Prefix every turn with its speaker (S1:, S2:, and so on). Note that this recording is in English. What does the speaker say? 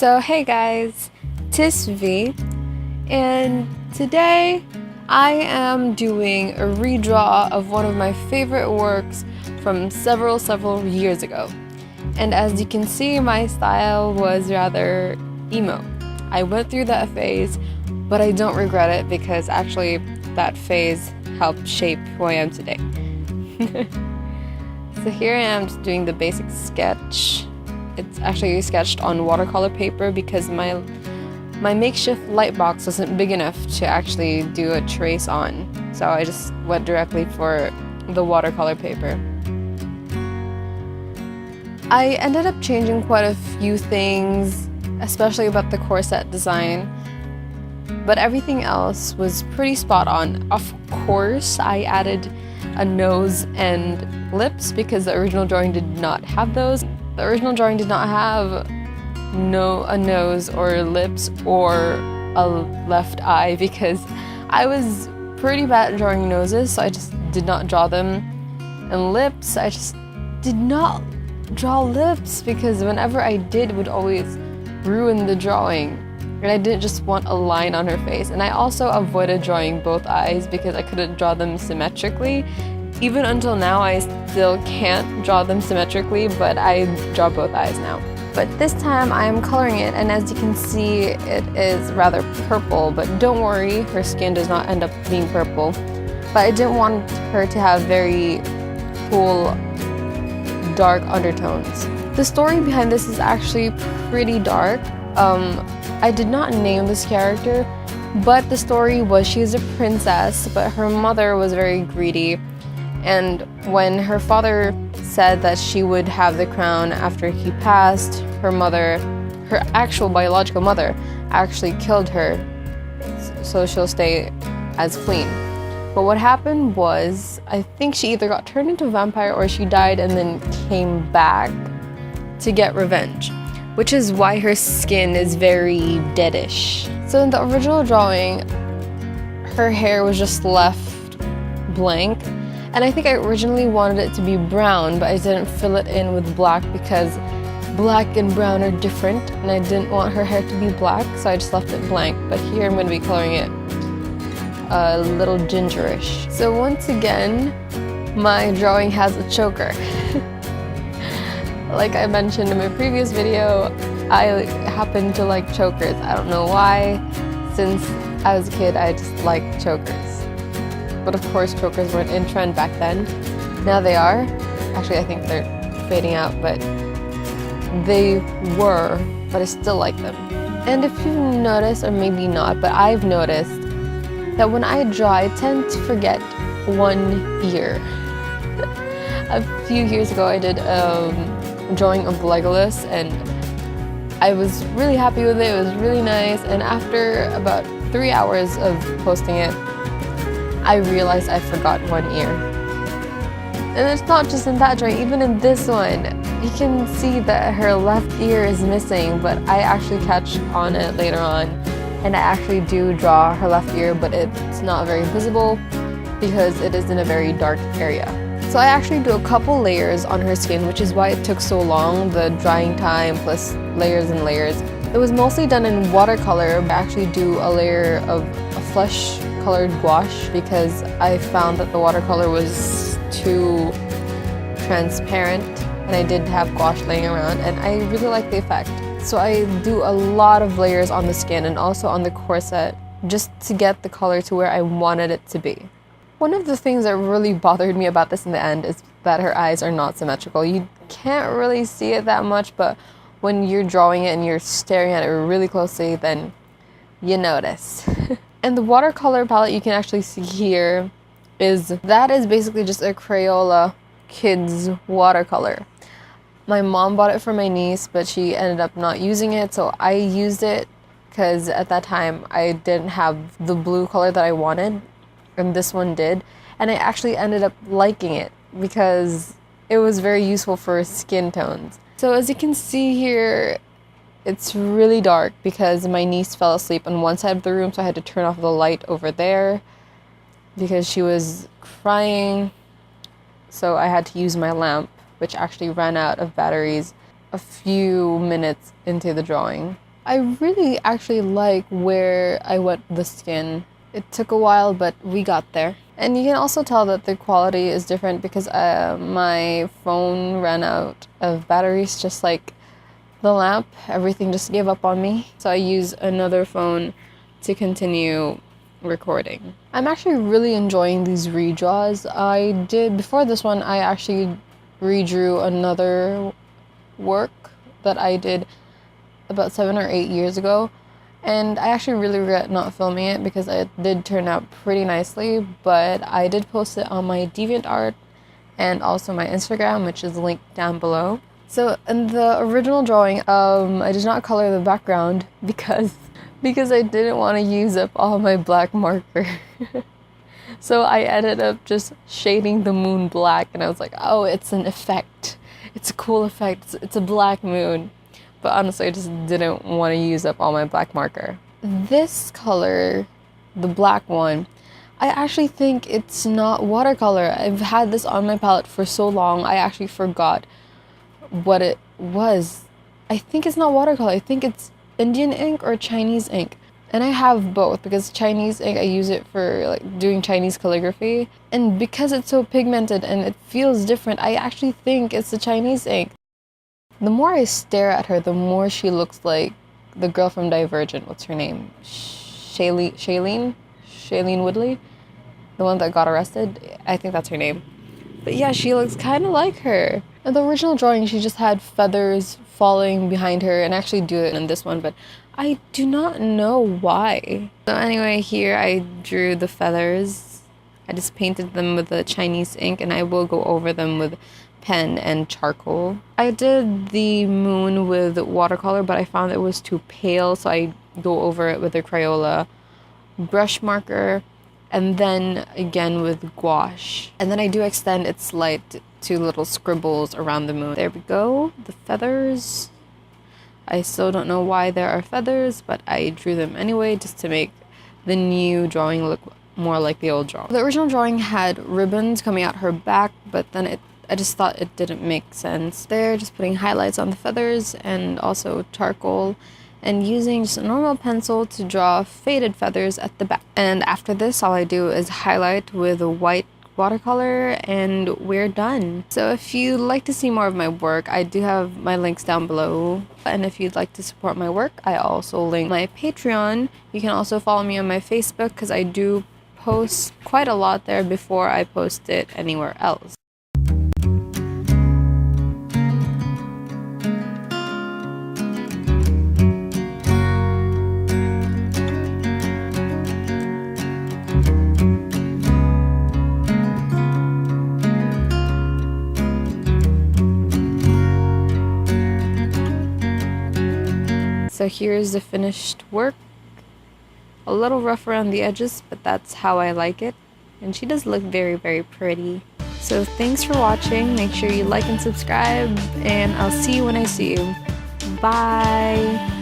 S1: So hey guys, TisVeee, and today I am doing a redraw of one of my favorite works from several years ago. And as you can see, my style was rather emo. I went through that phase, but I don't regret it because actually that phase helped shape who I am today. So here I am just doing the basic sketch. It's actually sketched on watercolor paper because my makeshift light box wasn't big enough to actually do a trace on. So I just went directly for the watercolor paper. I ended up changing quite a few things, especially about the corset design, but everything else was pretty spot on. Of course, I added a nose and lips because the original drawing did not have those. The original drawing did not have a nose or lips or a left eye because I was pretty bad at drawing noses, so I just did not draw them. And lips, I just did not draw lips because whenever I did, it would always ruin the drawing. And I didn't just want a line on her face. And I also avoided drawing both eyes because I couldn't draw them symmetrically. Even until now, I still can't draw them symmetrically, but I draw both eyes now. But this time I am coloring it, and as you can see, it is rather purple, but don't worry, her skin does not end up being purple. But I didn't want her to have very cool, dark undertones. The story behind this is actually pretty dark. I did not name this character, but the story was she's a princess, but her mother was very greedy. And when her father said that she would have the crown after he passed, her actual biological mother, actually killed her so she'll stay as queen. But what happened was, I think she either got turned into a vampire or she died and then came back to get revenge, which is why her skin is very deadish. So in the original drawing, her hair was just left blank. And I think I originally wanted it to be brown, but I didn't fill it in with black because black and brown are different, and I didn't want her hair to be black, so I just left it blank. But here I'm going to be coloring it a little gingerish. So once again, my drawing has a choker. Like I mentioned in my previous video, I happen to like chokers. I don't know why. Since I was a kid, I just liked chokers. But of course, chokers weren't in trend back then. Now they are. Actually, I think they're fading out, but they were, but I still like them. And if you've noticed, or maybe not, but I've noticed that when I draw, I tend to forget one ear. A few years ago, I did a drawing of Legolas, and I was really happy with it. It was really nice, and after about 3 hours of posting it, I realized I forgot one ear. And it's not just in that drawing, even in this one, you can see that her left ear is missing, but I actually catch on it later on, and I actually do draw her left ear, but it's not very visible because it is in a very dark area. So I actually do a couple layers on her skin, which is why it took so long, the drying time plus layers and layers. It was mostly done in watercolor, but I actually do a layer of a flesh colored gouache because I found that the watercolor was too transparent, and I did have gouache laying around, and I really like the effect. So I do a lot of layers on the skin and also on the corset just to get the color to where I wanted it to be. One of the things that really bothered me about this in the end is that her eyes are not symmetrical. You can't really see it that much, but when you're drawing it and you're staring at it really closely, then you notice. And the watercolor palette you can actually see here is basically just a Crayola kids watercolor. My mom bought it for my niece, but she ended up not using it, so I used it because at that time I didn't have the blue color that I wanted, and this one did, and I actually ended up liking it because it was very useful for skin tones. So as you can see here, it's really dark because my niece fell asleep on one side of the room, so I had to turn off the light over there because she was crying. So I had to use my lamp, which actually ran out of batteries a few minutes into the drawing. I really actually like where I went with the skin. It took a while, but we got there. And you can also tell that the quality is different because my phone ran out of batteries, just like the lamp. Everything just gave up on me. So I use another phone to continue recording. I'm actually really enjoying these redraws. Before this one, I actually redrew another work that I did about 7 or 8 years ago, and I actually really regret not filming it because it did turn out pretty nicely, but I did post it on my DeviantArt and also my Instagram, which is linked down below. So in the original drawing, I did not color the background because I didn't want to use up all my black marker. So I ended up just shading the moon black, and I was like, oh, it's an effect. It's a cool effect. It's a black moon. But honestly, I just didn't want to use up all my black marker. This color, the black one, I actually think it's not watercolor. I've had this on my palette for so long, I actually forgot what it was. I think it's not watercolor. I think it's Indian ink or Chinese ink. And I have both because Chinese ink, I use it for like doing Chinese calligraphy. And because it's so pigmented and it feels different, I actually think it's the Chinese ink. The more I stare at her, the more she looks like the girl from Divergent. What's her name? Shailene Woodley? The one that got arrested? I think that's her name. But yeah, she looks kind of like her. In the original drawing, she just had feathers falling behind her, and I actually do it in this one, but I do not know why. So anyway, here I drew the feathers. I just painted them with the Chinese ink, and I will go over them with pen and charcoal. I did the moon with watercolor, but I found it was too pale, so I go over it with a Crayola brush marker, and then again with gouache. And then I do extend its light to little scribbles around the moon. There we go, the feathers. I still don't know why there are feathers, but I drew them anyway just to make the new drawing look more like the old drawing. The original drawing had ribbons coming out her back, but then I just thought it didn't make sense. There, just putting highlights on the feathers and also charcoal, and using just a normal pencil to draw faded feathers at the back. And after this, all I do is highlight with a white watercolor and we're done. So if you'd like to see more of my work, I do have my links down below. And if you'd like to support my work, I also link my Patreon. You can also follow me on my Facebook because I do post quite a lot there before I post it anywhere else. So here's the finished work. A little rough around the edges, but that's how I like it. And she does look very, very pretty. So thanks for watching. Make sure you like and subscribe, and I'll see you when I see you. Bye!